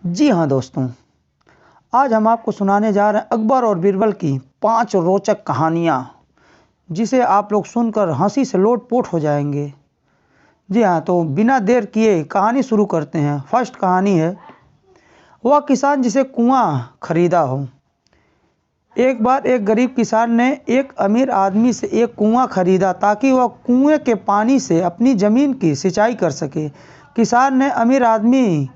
जी हाँ दोस्तों, आज हम आपको सुनाने जा रहे हैं अकबर और बीरबल की 5 रोचक कहानियाँ, जिसे आप लोग सुनकर हंसी से लोटपोट हो जाएंगे। जी हाँ, तो बिना देर किए कहानी शुरू करते हैं। फर्स्ट कहानी है, वह किसान जिसे कुआं खरीदा हो। एक बार एक गरीब किसान ने एक अमीर आदमी से एक कुआं खरीदा ताकि वह कुएं के पानी से अपनी ज़मीन की सिंचाई कर सके। किसान ने अमीर आदमी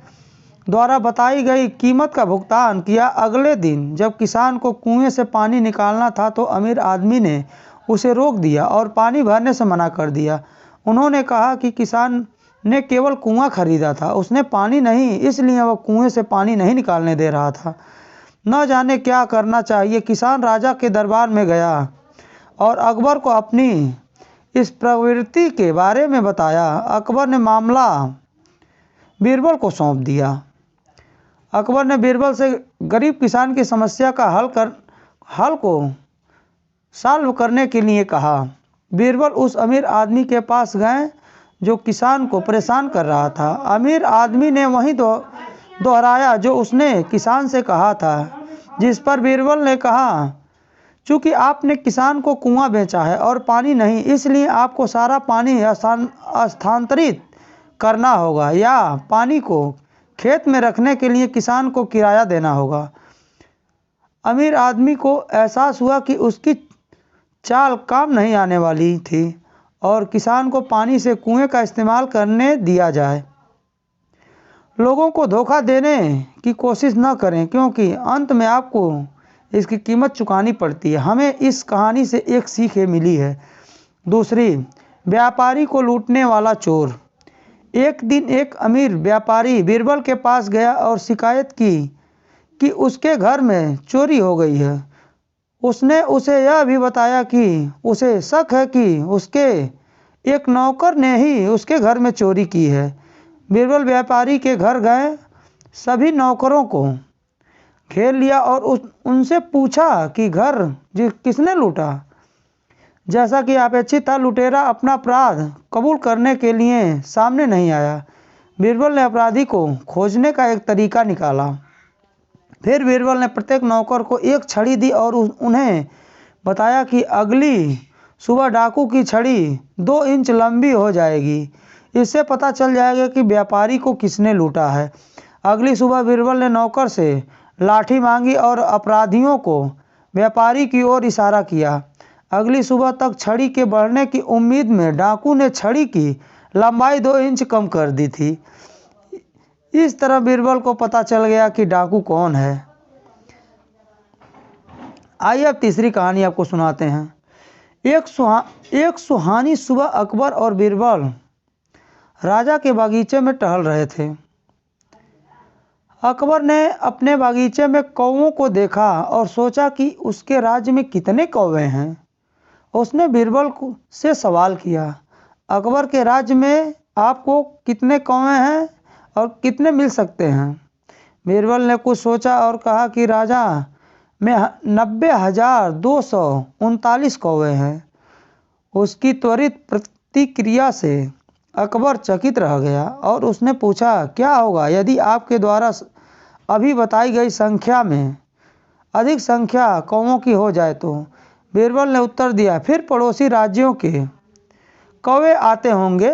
द्वारा बताई गई कीमत का भुगतान किया। अगले दिन जब किसान को कुएं से पानी निकालना था तो अमीर आदमी ने उसे रोक दिया और पानी भरने से मना कर दिया। उन्होंने कहा कि किसान ने केवल कुआं खरीदा था, उसने पानी नहीं, इसलिए वह कुएं से पानी नहीं निकालने दे रहा था। न जाने क्या करना चाहिए। किसान राजा के दरबार में गया और अकबर को अपनी इस प्रवृत्ति के बारे में बताया। अकबर ने मामला बीरबल को सौंप दिया। अकबर ने बीरबल से गरीब किसान की समस्या का हल को सॉल्व करने के लिए कहा। बीरबल उस अमीर आदमी के पास गए जो किसान को परेशान कर रहा था। अमीर आदमी ने वही दोहराया जो उसने किसान से कहा था, जिस पर बीरबल ने कहा, चूँकि आपने किसान को कुआं बेचा है और पानी नहीं, इसलिए आपको सारा पानी स्थानांतरित करना होगा या पानी को खेत में रखने के लिए किसान को किराया देना होगा। अमीर आदमी को एहसास हुआ कि उसकी चाल काम नहीं आने वाली थी और किसान को पानी से कुएं का इस्तेमाल करने दिया जाए। लोगों को धोखा देने की कोशिश न करें, क्योंकि अंत में आपको इसकी कीमत चुकानी पड़ती है। हमें इस कहानी से एक सीख मिली है। दूसरी, व्यापारी को लूटने वाला चोर। एक दिन एक अमीर व्यापारी बीरबल के पास गया और शिकायत की कि उसके घर में चोरी हो गई है। उसने उसे यह भी बताया कि उसे शक है कि उसके एक नौकर ने ही उसके घर में चोरी की है। बीरबल व्यापारी के घर गए, सभी नौकरों को घेर लिया और उनसे पूछा कि घर किसने लूटा। जैसा कि अपेक्षित था, लुटेरा अपना अपराध कबूल करने के लिए सामने नहीं आया। बीरबल ने अपराधी को खोजने का एक तरीका निकाला। फिर बीरबल ने प्रत्येक नौकर को एक छड़ी दी और उन्हें बताया कि अगली सुबह डाकू की छड़ी 2 इंच लंबी हो जाएगी। इससे पता चल जाएगा कि व्यापारी को किसने लूटा है। अगली सुबह बीरबल ने नौकर से लाठी मांगी और अपराधियों को व्यापारी की ओर इशारा किया। अगली सुबह तक छड़ी के बढ़ने की उम्मीद में डाकू ने छड़ी की लंबाई 2 इंच कम कर दी थी। इस तरह बीरबल को पता चल गया कि डाकू कौन है। आइए अब तीसरी कहानी आपको सुनाते हैं। एक सुहानी सुबह अकबर और बीरबल राजा के बागीचे में टहल रहे थे। अकबर ने अपने बागीचे में कौवों को देखा और सोचा कि उसके राज्य में कितने कौवे हैं। उसने बीरबल से सवाल किया, अकबर के राज्य में आपको कितने कौवे हैं और कितने मिल सकते हैं? बीरबल ने कुछ सोचा और कहा कि राजा में 90,239 कौवे हैं। उसकी त्वरित प्रतिक्रिया से अकबर चकित रह गया और उसने पूछा, क्या होगा यदि आपके द्वारा अभी बताई गई संख्या में अधिक संख्या कौवों की हो जाए तो? बीरबल ने उत्तर दिया, फिर पड़ोसी राज्यों के कौवे आते होंगे।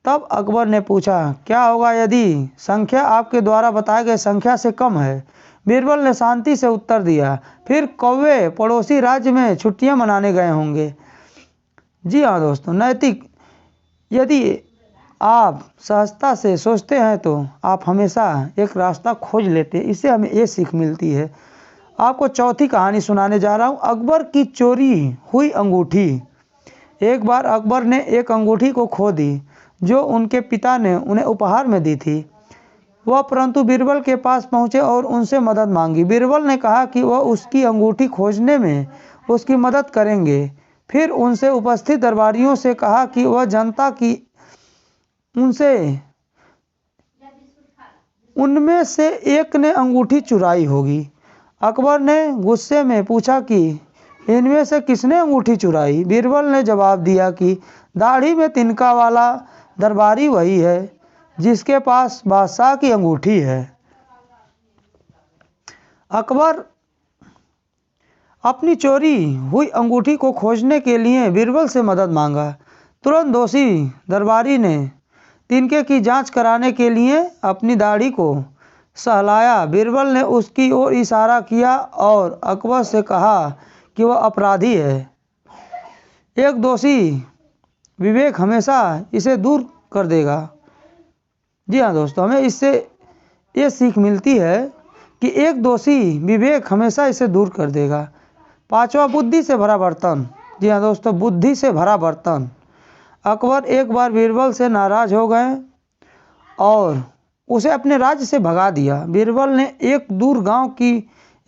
तब अकबर ने पूछा, क्या होगा यदि संख्या आपके द्वारा बताए गए संख्या से कम है? बीरबल ने शांति से उत्तर दिया, फिर कौवे पड़ोसी राज्य में छुट्टियां मनाने गए होंगे। जी हाँ दोस्तों, नैतिक, यदि आप सहजता से सोचते हैं तो आप हमेशा एक रास्ता खोज लेते हैं। इससे हमें ये सीख मिलती है। आपको चौथी कहानी सुनाने जा रहा हूँ, अकबर की चोरी हुई अंगूठी। एक बार अकबर ने एक अंगूठी को खो दी जो उनके पिता ने उन्हें उपहार में दी थी। वह परंतु बीरबल के पास पहुँचे और उनसे मदद मांगी। बीरबल ने कहा कि वह उसकी अंगूठी खोजने में उसकी मदद करेंगे। फिर उनसे उपस्थित दरबारियों से कहा कि वह जनता की उनमें से एक ने अंगूठी चुराई होगी। अकबर ने गुस्से में पूछा कि इनमें से किसने अंगूठी चुराई? बीरबल ने जवाब दिया कि दाढ़ी में तिनका वाला दरबारी वही है जिसके पास बादशाह की अंगूठी है। अकबर अपनी चोरी हुई अंगूठी को खोजने के लिए बीरबल से मदद मांगा। तुरंत दोषी दरबारी ने तिनके की जांच कराने के लिए अपनी दाढ़ी को सहलाया। बीरबल ने उसकी ओर इशारा किया और अकबर से कहा कि वह अपराधी है। एक दोषी विवेक हमेशा इसे दूर कर देगा। जी हाँ दोस्तों, हमें इससे ये सीख मिलती है कि एक दोषी विवेक हमेशा इसे दूर कर देगा। पांचवा, बुद्धि से भरा बर्तन। जी हाँ दोस्तों, बुद्धि से भरा बर्तन। अकबर एक बार बीरबल से नाराज हो गए और उसे अपने राज्य से भगा दिया। बीरबल ने एक दूर गांव की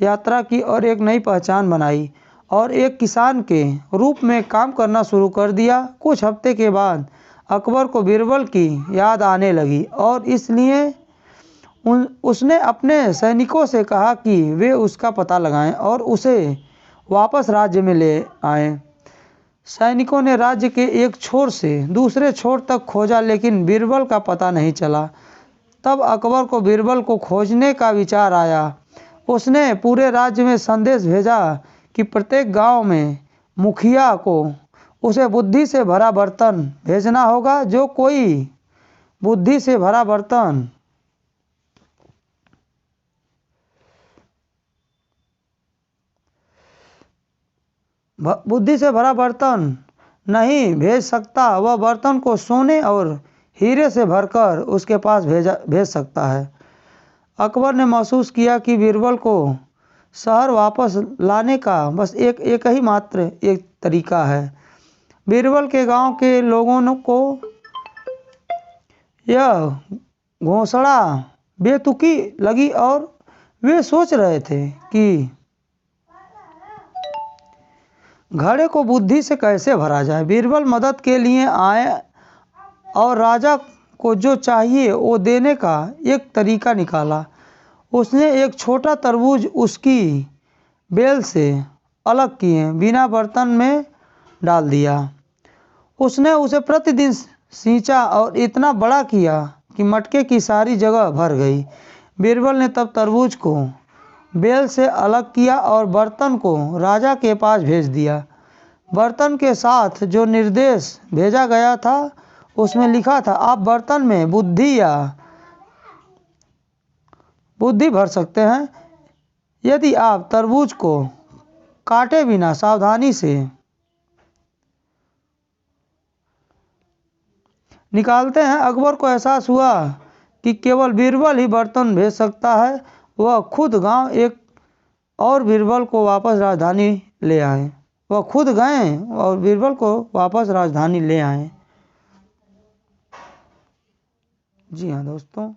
यात्रा की और एक नई पहचान बनाई और एक किसान के रूप में काम करना शुरू कर दिया। कुछ हफ्ते के बाद अकबर को बीरबल की याद आने लगी और इसलिए उसने अपने सैनिकों से कहा कि वे उसका पता लगाएं और उसे वापस राज्य में ले आएं। सैनिकों ने राज्य के एक छोर से दूसरे छोर तक खोजा, लेकिन बीरबल का पता नहीं चला। तब अकबर को बीरबल को खोजने का विचार आया। उसने पूरे राज्य में संदेश भेजा कि प्रत्येक गांव में मुखिया को उसे बुद्धि से भरा बर्तन भेजना होगा। जो कोई बुद्धि से भरा बर्तन नहीं भेज सकता, वह बर्तन को सोने और हीरे से भरकर उसके पास भेज सकता है। अकबर ने महसूस किया कि बीरबल को शहर वापस लाने का बस एक ही मात्र एक तरीका है। बीरबल के गांव के लोगों को यह घोषणा बेतुकी लगी और वे सोच रहे थे कि घड़े को बुद्धि से कैसे भरा जाए। बीरबल मदद के लिए आए और राजा को जो चाहिए वो देने का एक तरीका निकाला। उसने एक छोटा तरबूज उसकी बेल से अलग किए बिना बर्तन में डाल दिया। उसने उसे प्रतिदिन सींचा और इतना बड़ा किया कि मटके की सारी जगह भर गई। बीरबल ने तब तरबूज को बेल से अलग किया और बर्तन को राजा के पास भेज दिया। बर्तन के साथ जो निर्देश भेजा गया था उसमें लिखा था, आप बर्तन में बुद्धि भर सकते हैं यदि आप तरबूज को काटे बिना सावधानी से निकालते हैं। अकबर को एहसास हुआ कि केवल बीरबल ही बर्तन भेज सकता है। वह खुद गए और बीरबल को वापस राजधानी ले आए। जी हाँ दोस्तों।